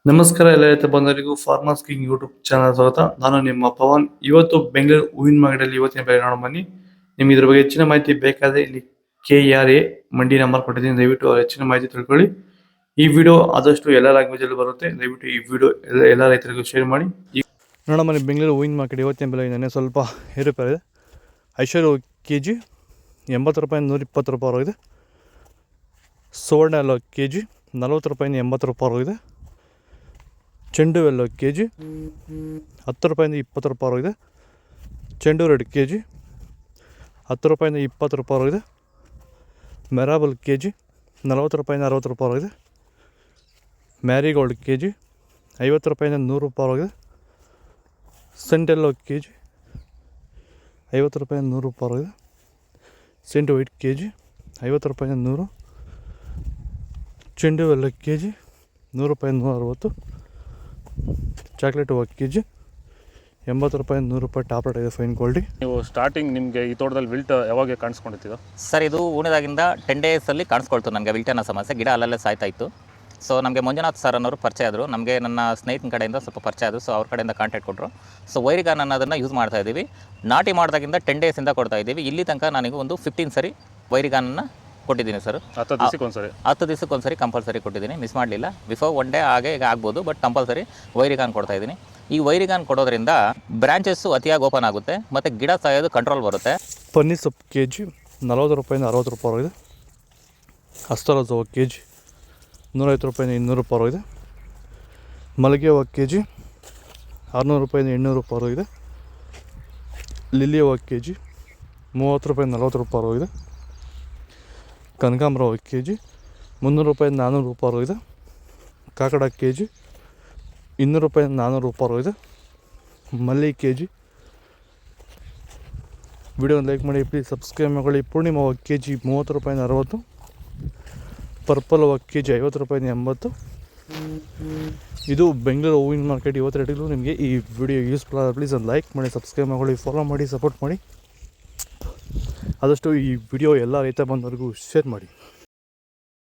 ನಮಸ್ಕಾರ ಎಲ್ಲ ರೈತ ಬಂಧುಗಳಿಗೂ ಫಾರ್ಮರ್ಸ್ ಕಿಂಗ್ ಯೂಟ್ಯೂಬ್ ಚಾನಲ್ ಸ್ವಾಗತ. ನಾನು ನಿಮ್ಮ ಪವನ್. ಇವತ್ತು ಬೆಂಗಳೂರು ಹೂವಿನ ಮಾರ್ಕೆಟಲ್ಲಿ ಇವತ್ತಿನ ಬೆಲೆ ನೋಡೋಣ ಬನ್ನಿ. ನಿಮ್ಗೆ ಇದ್ರ ಬಗ್ಗೆ ಹೆಚ್ಚಿನ ಮಾಹಿತಿ ಬೇಕಾದ್ರೆ ಇಲ್ಲಿ KRA ಮಂಡಿ ನಂಬರ್ ಕೊಟ್ಟಿದ್ದೀನಿ, ದಯವಿಟ್ಟು ಹೆಚ್ಚಿನ ಮಾಹಿತಿ ತಿಳ್ಕೊಳ್ಳಿ. ಈ ವಿಡಿಯೋ ಆದಷ್ಟು ಎಲ್ಲ ಲ್ಯಾಂಗ್ವೇಜ್ ಅಲ್ಲಿ ಬರುತ್ತೆ, ದಯವಿಟ್ಟು ಈ ವಿಡಿಯೋ ಎಲ್ಲ ರೈತರಿಗೂ ಶೇರ್ ಮಾಡಿ. ನೋಡೋಣ ಬನ್ನಿ, ಬೆಂಗಳೂರು ಹೂವಿನ ಮಾರ್ಕೆಟ್ ಇವತ್ತಿನ ಬೆಲೆ ನೆನೆ ಸ್ವಲ್ಪ ಏರುಪೇರಿದೆ. ಐಶ್ವರ್ಯ KG 80 ರೂಪಾಯಿ 120 ರೂಪಾಯಿ ಇದೆ. ಸುವರ್ಣ ಎಲ್ಲ KG 40 ರೂಪಾಯಿಂದ 80 ರೂಪಾಯಿ ಇದೆ. ಚೆಂಡು ಎಲ್ಲ KG 10 ರೂಪಾಯಿಂದ 20 ರೂಪಾಯಿ ಇದೆ. ಚೆಂಡು ರೆಡ್ KG 10 ರೂಪಾಯಿಂದ 20 ರೂಪಾಯಿ ಇದೆ. ಮೆರಾಬಲ್ KG 40 ರೂಪಾಯಿಂದ 60 ರೂಪಾಯಿ ಇದೆ. ಮ್ಯಾರಿಗೋಲ್ಡ್ KG 50 ರೂಪಾಯಿಂದ 100 ರೂಪಾಯಿ ಇದೆ. ಸೆಂಟೆಲ್ಲೋ KG 50 ರೂಪಾಯಿಂದ 100 ರೂಪಾಯಿ ಇದೆ. ಸೆಂಟ್ ವೈಟ್ KG 50 ರೂಪಾಯಿಂದ 100. ಚೆಂಡು ಎಲ್ಲ KG 100 ರೂಪಾಯಿಂದ 160. ಚಾಕ್ಲೇಟ್ ಹೂವು KG 80 ರೂಪಾಯಿಂದ 100 ರೂಪಾಯಿ ಟಾಪ್ ರೇಟ್ ಇದೆ. Fine quality. ನೀವು ಸ್ಟಾರ್ಟಿಂಗ್ ನಿಮಗೆ ಈ ತೋಟದಲ್ಲಿ ವಿಲ್ಟ್ ಯಾವಾಗ ಕಾಣಿಸ್ಕೊಂಡಿತ್ತು ಸರ್? ಇದು ಹೂಣಿದಾಗಿಂದ 10 ಡೇಸಲ್ಲಿ ಕಾಣಿಸ್ಕೊಳ್ತು ನನಗೆ ವಿಲ್ಟ್ ಅನ್ನೋ ಸಮಸ್ಯೆ. ಗಿಡ ಅಲ್ಲಲ್ಲೇ ಸಾಯ್ತಾ ಇತ್ತು. ಸೊ ನಮಗೆ ಮಂಜುನಾಥ್ ಸರ್ ಅನ್ನೋರು ಪರಿಚಯ ಆದರು, ನಮಗೆ ನನ್ನ ಸ್ನೇಹಿತನ ಕಡೆಯಿಂದ ಸ್ವಲ್ಪ ಪರಿಚಯ ಆದರು. ಸೊ ಅವ್ರ ಕಡೆಯಿಂದ ಕಾಂಟ್ಯಾಕ್ಟ್ ಕೊಟ್ಟರು. ಸೊ ವೈರಿಗಾನ್ ಅನ್ನೋದನ್ನು ಯೂಸ್ ಮಾಡ್ತಾ ಇದ್ದೀವಿ. ನಾಟಿ ಮಾಡಿದಾಗಿಂದ 10 ಡೇಸಿಂದ ಕೊಡ್ತಾ ಇದ್ದೀವಿ. ಇಲ್ಲಿ ತನಕ ನನಗೆ ಒಂದು 15 ಸರಿ ವೈರಿಗಾನನ್ನು ಕೊಟ್ಟಿದ್ದೀನಿ ಸರ್. 10 ದಿವಸಕ್ಕೊಂದ್ಸರಿ ಕಂಪಲ್ಸರಿ ಕೊಟ್ಟಿದ್ದೀನಿ, ಮಿಸ್ ಮಾಡಲಿಲ್ಲ. ಬಿಫೋರ್ 1 ಡೇ ಹಾಗೆ ಈಗ ಆಗ್ಬೋದು, ಬಟ್ ಕಂಪಲ್ಸರಿ ವೈರಿಗಾನ್ ಕೊಡ್ತಾ ಇದ್ದೀನಿ. ಈ ವೈರಿಗಾನ್ ಕೊಡೋದ್ರಿಂದ ಬ್ರಾಂಚಸ್ಸು ಅತಿಯಾಗಿ ಓಪನ್ ಆಗುತ್ತೆ ಮತ್ತು ಗಿಡ ಸಾಯೋದು ಕಂಟ್ರೋಲ್ ಬರುತ್ತೆ. ಪನ್ನೀರ್ ಸೊಪ್ಪು KG 40 ರೂಪಾಯಿಂದ 60 ರೂಪಾಯಿ ಇದೆ. ಅಸ್ತರೋಸ್ ಹೂವು KG 150 ರೂಪಾಯಿಂದ 200 ರೂಪಾಯಿ ಇದೆ. ಮಲ್ಲಿಗೆ ಹೂವು KG 600 ರೂಪಾಯಿಂದ 800 ರೂಪಾಯಿ ಇದೆ. ಲಿಲ್ಲಿ ಹೂವು KG 30 ರೂಪಾಯಿಂದ 40 ರೂಪಾಯಿ ಇದೆ. ಕನಕಾಂಬರ ಹೂವು KG 300 ರೂಪಾಯಿಂದ 400 ರೂಪಾಯಿ ಇದೆ. ಕಾಕಡ KG 200 ರೂಪಾಯಿಂದ 400 ರೂಪಾಯಿ ಇದೆ. ಮಲ್ಲಿ KG. ವಿಡಿಯೋನ ಲೈಕ್ ಮಾಡಿ, ಪ್ಲೀಸ್ ಸಬ್ಸ್ಕ್ರೈಬ್ ಮಾಡಿ. ಪೂರ್ಣಿಮಾ ಹೂವು KG 30 ರೂಪಾಯಿಂದ 60. ಪರ್ಪಲ್ ಹೂವು KG 50 ರೂಪಾಯಿಂದ 80. ಇದು ಬೆಂಗಳೂರು ಹೂವಿನ ಮಾರ್ಕೆಟ್ ಇವತ್ತು ರೇಟಿಗೂ. ನಿಮಗೆ ಈ ವಿಡಿಯೋ ಯೂಸ್ಫುಲ್ ಆದರೆ ಪ್ಲೀಸ್ ಒಂದು ಲೈಕ್ ಮಾಡಿ, ಸಬ್ಸ್ಕ್ರೈಬ್ ಮಾಡಿ, ಫಾಲೋ ಮಾಡಿ, ಸಪೋರ್ಟ್ ಮಾಡಿ. ಆದಷ್ಟು ಈ ವಿಡಿಯೋ ಎಲ್ಲ ರೈತ ಬಂದವರಿಗೂ ಶೇರ್ ಮಾಡಿ.